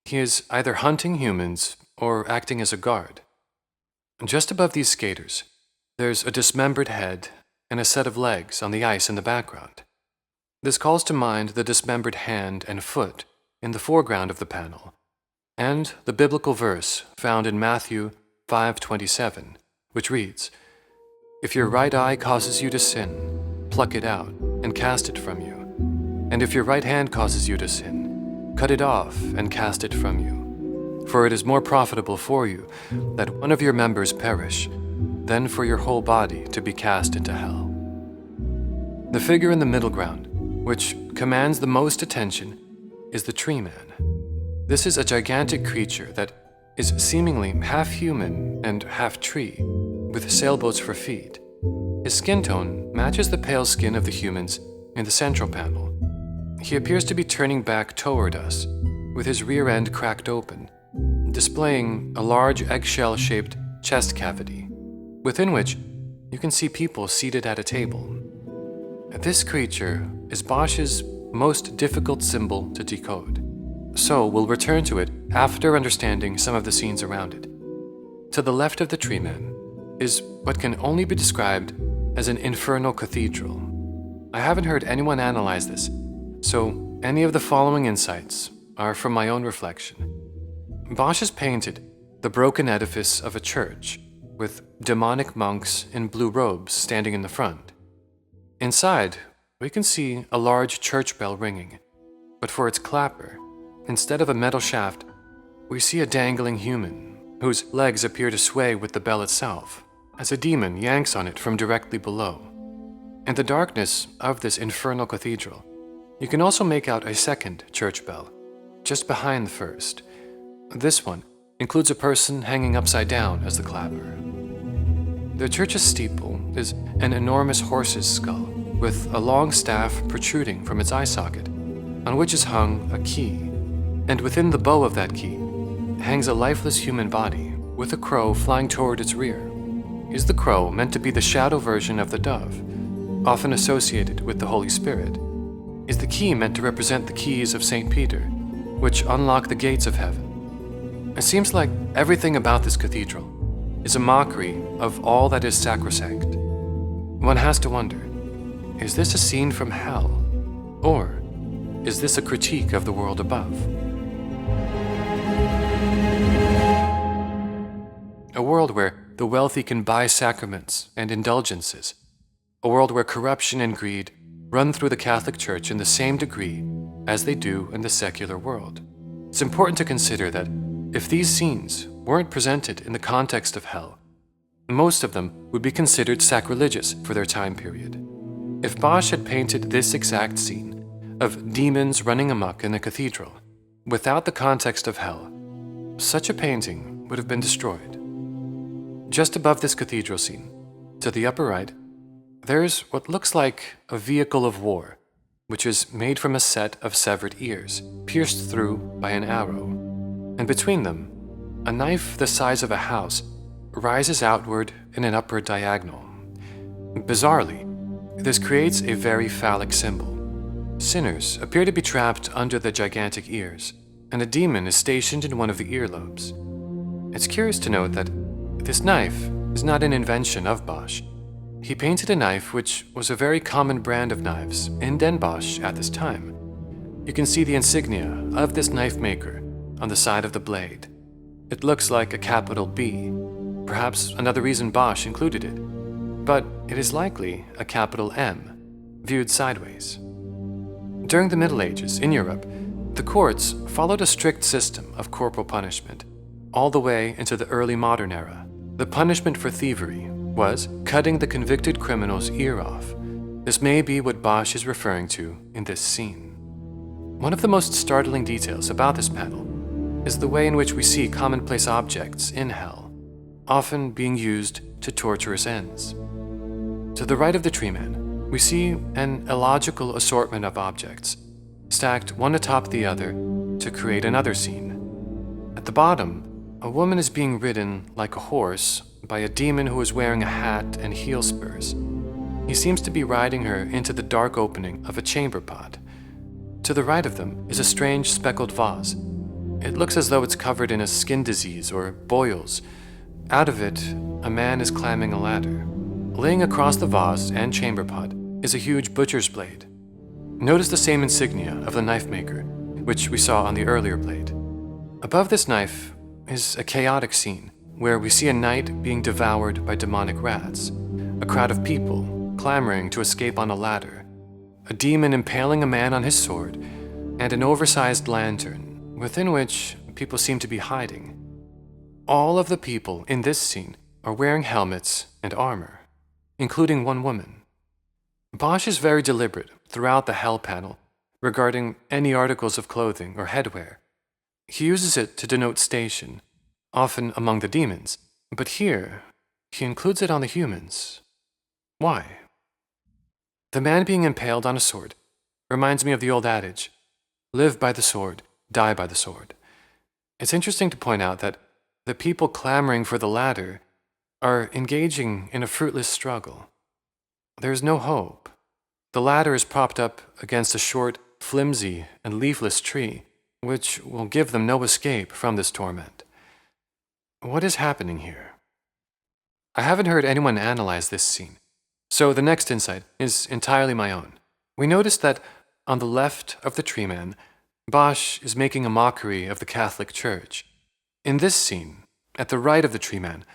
S1: He is either hunting humans or acting as a guard. Just above these skaters, there's a dismembered head and a set of legs on the ice in the background. This calls to mind the dismembered hand and foot in the foreground of the panel, and the biblical verse found in Matthew 5:27, which reads, "If your right eye causes you to sin, pluck it out and cast it from you. And if your right hand causes you to sin, cut it off and cast it from you. For it is more profitable for you that one of your members perish than for your whole body to be cast into hell." The figure in the middle ground, which commands the most attention, is the tree man. This is a gigantic creature that is seemingly half human and half tree, with sailboats for feet. His skin tone matches the pale skin of the humans in the central panel. He appears to be turning back toward us, with his rear end cracked open, displaying a large eggshell-shaped chest cavity, within which you can see people seated at a table. This creature is Bosch's most difficult symbol to decode, so we'll return to it after understanding some of the scenes around it. To the left of the tree man is what can only be described as an infernal cathedral. I haven't heard anyone analyze this, so any of the following insights are from my own reflection. Bosch has painted the broken edifice of a church, with demonic monks in blue robes standing in the front. Inside, we can see a large church bell ringing, but for its clapper, instead of a metal shaft, we see a dangling human, whose legs appear to sway with the bell itself, as a demon yanks on it from directly below. In the darkness of this infernal cathedral, you can also make out a second church bell, just behind the first. This one includes a person hanging upside down as the clapper. The church's steeple is an enormous horse's skull, with a long staff protruding from its eye socket, on which is hung a key, and within the bow of that key hangs a lifeless human body, with a crow flying toward its rear. Is the crow meant to be the shadow version of the dove, often associated with the Holy Spirit? Is the key meant to represent the keys of St. Peter, which unlock the gates of heaven? It seems like everything about this cathedral is a mockery of all that is sacrosanct. One has to wonder, is this a scene from hell, or is this a critique of the world above? A world where the wealthy can buy sacraments and indulgences. A world where corruption and greed run through the Catholic Church in the same degree as they do in the secular world. It's important to consider that if these scenes weren't presented in the context of hell, Most of them would be considered sacrilegious for their time period. If Bosch had painted this exact scene of demons running amok in a cathedral without the context of hell, such a painting would have been destroyed. Just above this cathedral scene, to the upper right, there's what looks like a vehicle of war, which is made from a set of severed ears, pierced through by an arrow. And between them, a knife the size of a house rises outward in an upward diagonal. Bizarrely, this creates a very phallic symbol. Sinners appear to be trapped under the gigantic ears, and a demon is stationed in one of the earlobes. It's curious to note that this knife is not an invention of Bosch. He painted a knife which was a very common brand of knives in Den Bosch at this time. You can see the insignia of this knife maker on the side of the blade. It looks like a capital B, perhaps another reason Bosch included it, but it is likely a capital M, viewed sideways. During the Middle Ages in Europe, the courts followed a strict system of corporal punishment. All the way into the early modern era, the punishment for thievery was cutting the convicted criminal's ear off. This may be what Bosch is referring to in this scene. One of the most startling details about this panel is the way in which we see commonplace objects in hell, often being used to torturous ends. To the right of the tree man, we see an illogical assortment of objects, stacked one atop the other to create another scene. At the bottom, a woman is being ridden like a horse by a demon who is wearing a hat and heel spurs. He seems to be riding her into the dark opening of a chamber pot. To the right of them is a strange speckled vase. It looks as though it's covered in a skin disease or boils. Out of it, a man is climbing a ladder. Laying across the vase and chamber pot is a huge butcher's blade. Notice the same insignia of the knife maker, which we saw on the earlier blade. Above this knife is a chaotic scene where we see a knight being devoured by demonic rats, a crowd of people clamoring to escape on a ladder, a demon impaling a man on his sword, and an oversized lantern within which people seem to be hiding. All of the people in this scene are wearing helmets and armor, including one woman. Bosch is very deliberate throughout the hell panel regarding any articles of clothing or headwear. He uses it to denote station, often among the demons, but here he includes it on the humans. Why? The man being impaled on a sword reminds me of the old adage, live by the sword, die by the sword. It's interesting to point out that the people clamoring for the ladder are engaging in a fruitless struggle. There is no hope. The ladder is propped up against a short, flimsy, and leafless tree, which will give them no escape from this torment. What is happening here? I haven't heard anyone analyze this scene, so the next insight is entirely my own. We notice that on the left of the tree man, Bosch is making a mockery of the Catholic Church. In this scene, at the right of the tree man,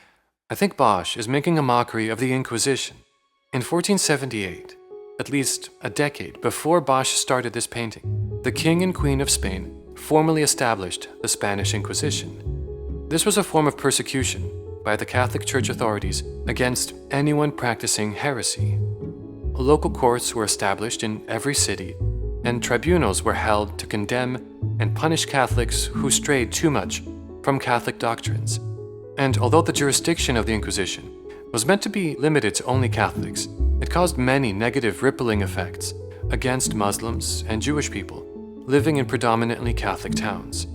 S1: I think Bosch is making a mockery of the Inquisition. In 1478, at least a decade before Bosch started this painting, the King and Queen of Spain formally established the Spanish Inquisition. This was a form of persecution by the Catholic Church authorities against anyone practicing heresy. Local courts were established in every city, and tribunals were held to condemn and punish Catholics who strayed too much from Catholic doctrines. And although the jurisdiction of the Inquisition was meant to be limited to only Catholics, it caused many negative rippling effects against Muslims and Jewish people living in predominantly Catholic towns.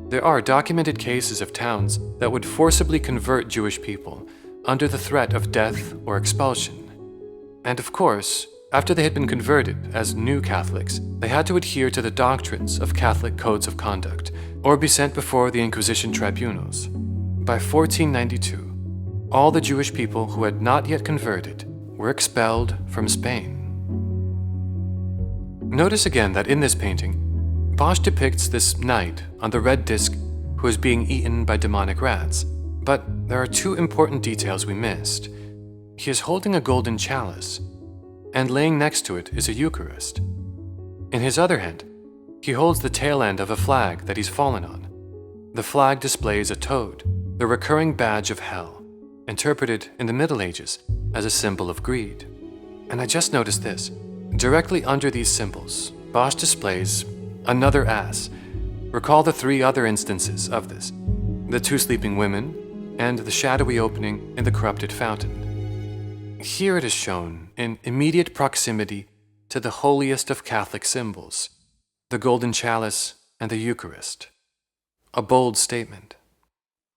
S1: There are documented cases of towns that would forcibly convert Jewish people under the threat of death or expulsion. And of course, after they had been converted as new Catholics, they had to adhere to the doctrines of Catholic codes of conduct or be sent before the Inquisition tribunals. By 1492, all the Jewish people who had not yet converted were expelled from Spain. Notice again that in this painting, Bosch depicts this knight on the red disc who is being eaten by demonic rats. But there are two important details we missed. He is holding a golden chalice, and laying next to it is a Eucharist. In his other hand, he holds the tail end of a flag that he's fallen on. The flag displays a toad, the recurring badge of hell. interpreted in the Middle Ages as a symbol of greed. And I just noticed this. Directly under these symbols, Bosch displays another ass. Recall the 3 other instances of this: the 2 sleeping women and the shadowy opening in the corrupted fountain. Here it is shown in immediate proximity to the holiest of Catholic symbols, the golden chalice and the Eucharist. A bold statement.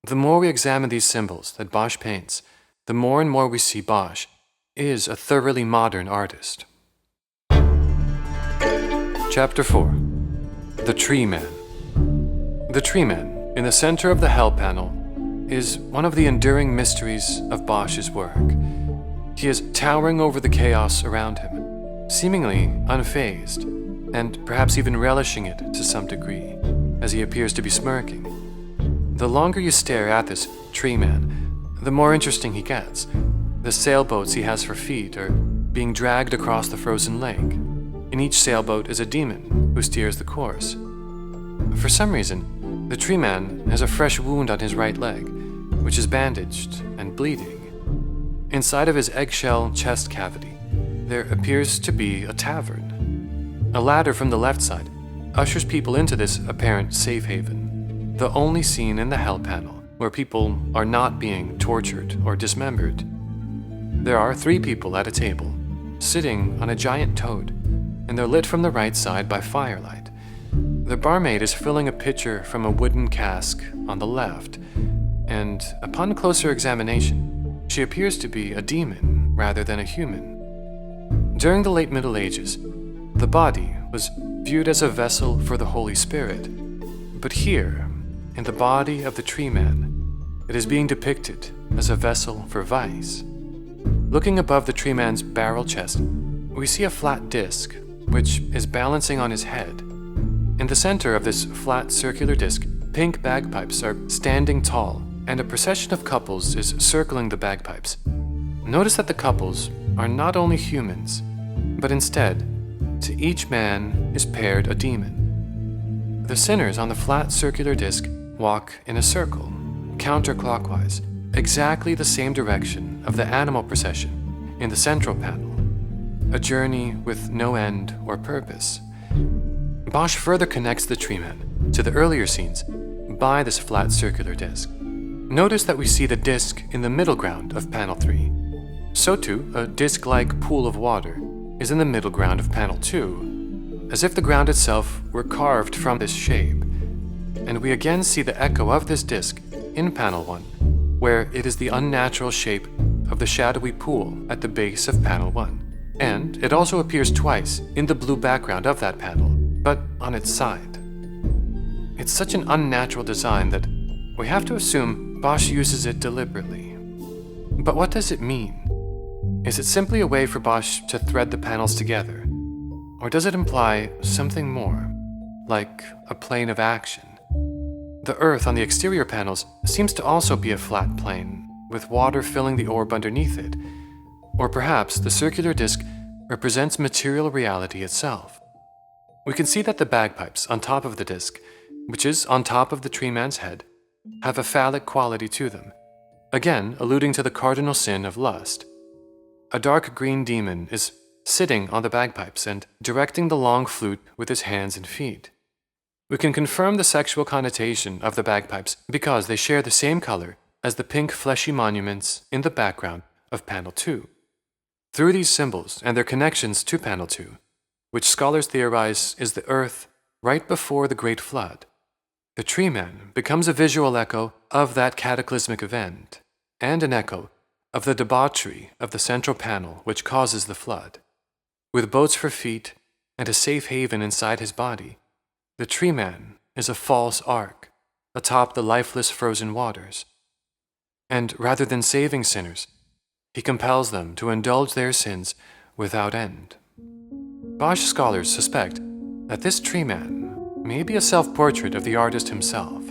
S1: The more we examine these symbols that Bosch paints, the more and more we see Bosch is a thoroughly modern artist. Chapter 4. The Tree Man. The Tree Man, in the center of the Hell panel, is one of the enduring mysteries of Bosch's work. He is towering over the chaos around him, seemingly unfazed, and perhaps even relishing it to some degree, as he appears to be smirking. The longer you stare at this Tree Man, the more interesting he gets. The sailboats he has for feet are being dragged across the frozen lake. In each sailboat is a demon who steers the course. For some reason, the Tree Man has a fresh wound on his right leg, which is bandaged and bleeding. Inside of his eggshell chest cavity, there appears to be a tavern. A ladder from the left side ushers people into this apparent safe haven, the only scene in the Hell panel where people are not being tortured or dismembered. There are 3 people at a table, sitting on a giant toad, and they're lit from the right side by firelight. The barmaid is filling a pitcher from a wooden cask on the left, and upon closer examination, she appears to be a demon rather than a human. During the late Middle Ages, the body was viewed as a vessel for the Holy Spirit, but here, in the body of the Tree Man, it is being depicted as a vessel for vice. Looking above the Tree Man's barrel chest, we see a flat disc, which is balancing on his head. In the center of this flat circular disc, pink bagpipes are standing tall, and a procession of couples is circling the bagpipes. Notice that the couples are not only humans, but instead, to each man is paired a demon. The sinners on the flat circular disc walk in a circle, counterclockwise, exactly the same direction of the animal procession in the central panel, a journey with no end or purpose. Bosch further connects the Tree Man to the earlier scenes by this flat circular disc. Notice that we see the disc in the middle ground of panel 3. So too, a disc-like pool of water is in the middle ground of panel 2, as if the ground itself were carved from this shape. And we again see the echo of this disc in panel 1, where it is the unnatural shape of the shadowy pool at the base of panel 1. And it also appears twice in the blue background of that panel, but on its side. It's such an unnatural design that we have to assume Bosch uses it deliberately. But what does it mean? Is it simply a way for Bosch to thread the panels together? Or does it imply something more, like a plane of action? The earth on the exterior panels seems to also be a flat plane, with water filling the orb underneath it. Or perhaps the circular disc represents material reality itself. We can see that the bagpipes on top of the disc, which is on top of the Tree Man's head, have a phallic quality to them, again alluding to the cardinal sin of lust. A dark green demon is sitting on the bagpipes and directing the long flute with his hands and feet. We can confirm the sexual connotation of the bagpipes because they share the same color as the pink fleshy monuments in the background of panel 2. Through these symbols and their connections to panel 2, which scholars theorize is the earth right before the Great Flood, the Tree Man becomes a visual echo of that cataclysmic event, and an echo of the debauchery of the central panel which causes the flood. With boats for feet and a safe haven inside his body, the Tree Man is a false ark atop the lifeless frozen waters. And rather than saving sinners, he compels them to indulge their sins without end. Bosch scholars suspect that this Tree Man may be a self-portrait of the artist himself.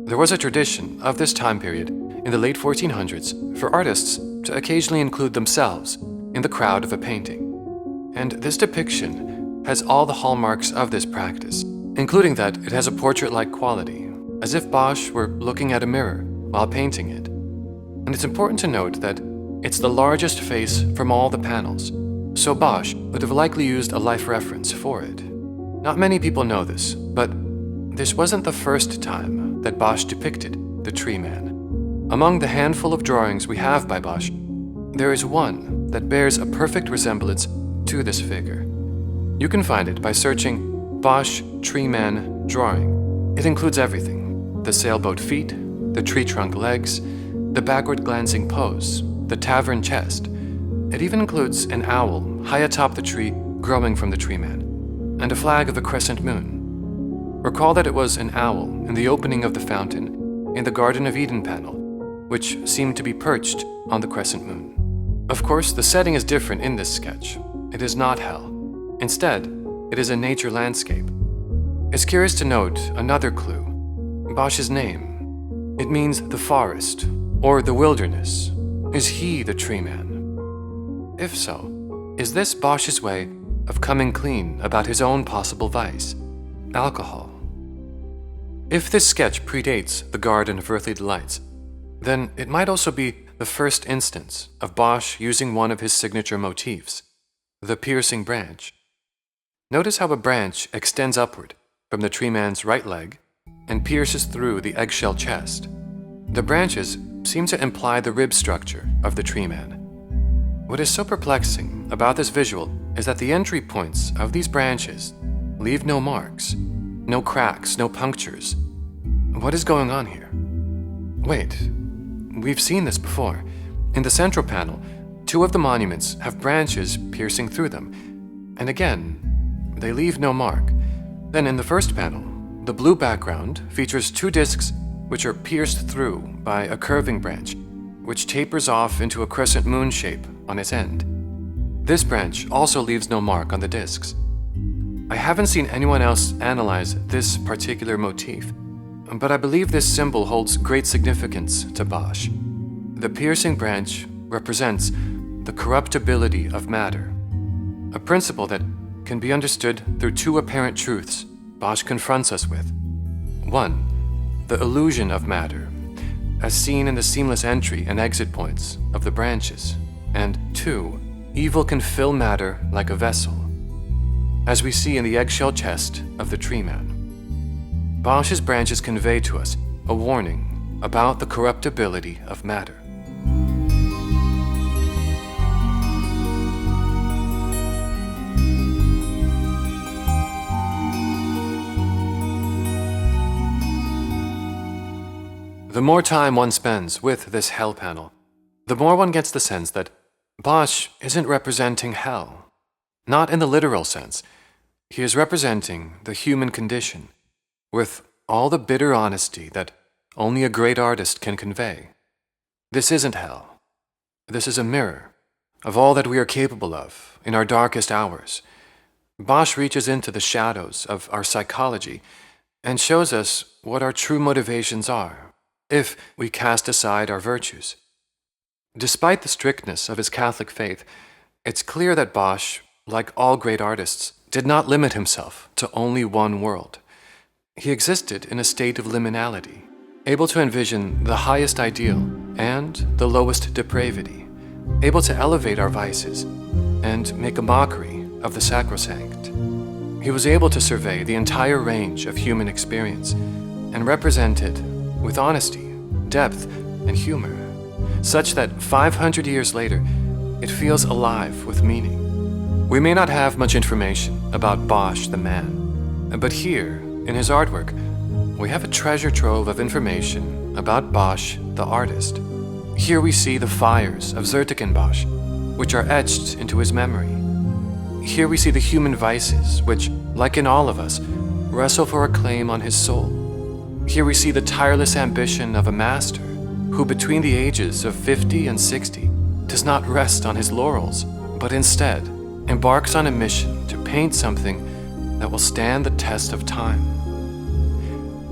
S1: There was a tradition of this time period in the late 1400s for artists to occasionally include themselves in the crowd of a painting. And this depiction has all the hallmarks of this practice, including that it has a portrait-like quality, as if Bosch were looking at a mirror while painting it. and it's important to note that it's the largest face from all the panels, so Bosch would have likely used a life reference for it. Not many people know this, but this wasn't the first time that Bosch depicted the tree man. Among the handful of drawings we have by Bosch, there is one that bears a perfect resemblance to this figure. You can find it by searching Bosch tree man drawing. It includes everything: the sailboat feet, the tree trunk legs, the backward glancing pose, the tavern chest. It even includes an owl high atop the tree growing from the tree man, and a flag of a crescent moon. Recall that it was an owl in the opening of the fountain in the Garden of Eden panel, which seemed to be perched on the crescent moon. Of course, the setting is different in this sketch. It is not hell. Instead, it is a nature landscape. It's curious to note another clue: Bosch's name. It means the forest, or the wilderness. Is he the tree man? If so, is this Bosch's way of coming clean about his own possible vice, alcohol? If this sketch predates the Garden of Earthly Delights, then it might also be the first instance of Bosch using one of his signature motifs, the piercing branch. Notice how a branch extends upward from the tree man's right leg and pierces through the eggshell chest. The branches seem to imply the rib structure of the tree man. What is so perplexing about this visual is that the entry points of these branches leave no marks, no cracks, no punctures. What is going on here? Wait, we've seen this before. In the central panel, two of the monuments have branches piercing through them, and again, they leave no mark. Then in the first panel, the blue background features two discs which are pierced through by a curving branch, which tapers off into a crescent moon shape on its end. This branch also leaves no mark on the discs. I haven't seen anyone else analyze this particular motif, but I believe this symbol holds great significance to Bosch. The piercing branch represents the corruptibility of matter, a principle that can be understood through two apparent truths Bosch confronts us with. One, the illusion of matter, as seen in the seamless entry and exit points of the branches. And two, evil can fill matter like a vessel, as we see in the eggshell chest of the tree man. Bosch's branches convey to us a warning about the corruptibility of matter. The more time one spends with this hell panel, the more one gets the sense that Bosch isn't representing hell. Not in the literal sense. He is representing the human condition, with all the bitter honesty that only a great artist can convey. This isn't hell. This is a mirror of all that we are capable of in our darkest hours. Bosch reaches into the shadows of our psychology and shows us what our true motivations are, if we cast aside our virtues. Despite the strictness of his Catholic faith, it's clear that Bosch, like all great artists, did not limit himself to only one world. He existed in a state of liminality, able to envision the highest ideal and the lowest depravity, able to elevate our vices and make a mockery of the sacrosanct. He was able to survey the entire range of human experience and represent it with honesty, depth, and humor, such that 500 years later, it feels alive with meaning. We may not have much information about Bosch the man, but here, in his artwork, we have a treasure trove of information about Bosch the artist. Here we see the fires of Bosch, which are etched into his memory. Here we see the human vices which, like in all of us, wrestle for a claim on his soul. Here we see the tireless ambition of a master who, between the ages of 50 and 60, does not rest on his laurels, but instead embarks on a mission to paint something that will stand the test of time.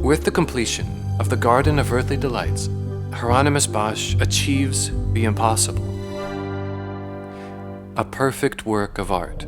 S1: With the completion of the Garden of Earthly Delights, Hieronymus Bosch achieves the impossible. A perfect work of art.